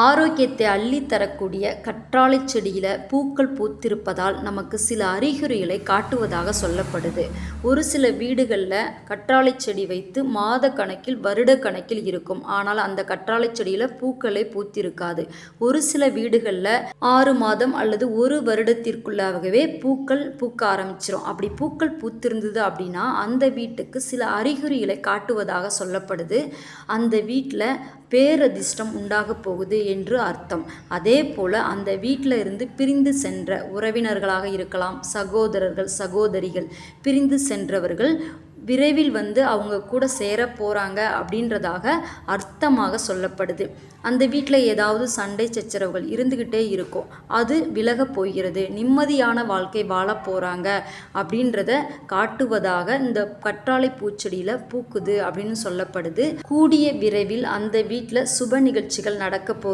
ஆரோக்கியத்தை அள்ளித் தரக்கூடிய கற்றாழை செடியில் பூக்கள் பூத்திருப்பதால் நமக்கு சில அறிகுறிகளை காட்டுவதாக சொல்லப்படுது. ஒரு சில வீடுகளில் கற்றாழை செடி வைத்து மாத கணக்கில் வருட கணக்கில் இருக்கும். ஆனால் அந்த கற்றாழை செடியில் பூக்களே பூத்திருக்காது. ஒரு சில வீடுகளில் 6 மாதம் அல்லது ஒரு வருடத்திற்குள்ளாகவே பூக்கள் பூக்க ஆரம்பிச்சிடும். அப்படி பூக்கள் பூத்திருந்தது அப்படின்னா அந்த வீட்டுக்கு சில அறிகுறிகளை காட்டுவதாக சொல்லப்படுது. அந்த வீட்டில் பேரதிர்ஷ்டம் உண்டாக போகுது என்று அர்த்தம். அதே போல் அந்த வீட்டில் இருந்து பிரிந்து சென்ற உறவினர்களாக இருக்கலாம், சகோதரர்கள் சகோதரிகள் பிரிந்து சென்றவர்கள் விரைவில் அவங்க கூட சேர போகிறாங்க அப்படின்றதாக அர்த்தமாக சொல்லப்படுது. அந்த வீட்டில் ஏதாவது சண்டை சச்சரவுகள் இருந்துக்கிட்டே இருக்கும், அது விலக போகிறது, நிம்மதியான வாழ்க்கை வாழ போகிறாங்க அப்படின்றத காட்டுவதாக இந்த கற்றாழை பூச்செடியில் பூக்குது அப்படின்னு சொல்லப்படுது. கூடிய விரைவில் அந்த வீட்டில் சுப நிகழ்ச்சிகள் நடக்க போகுது.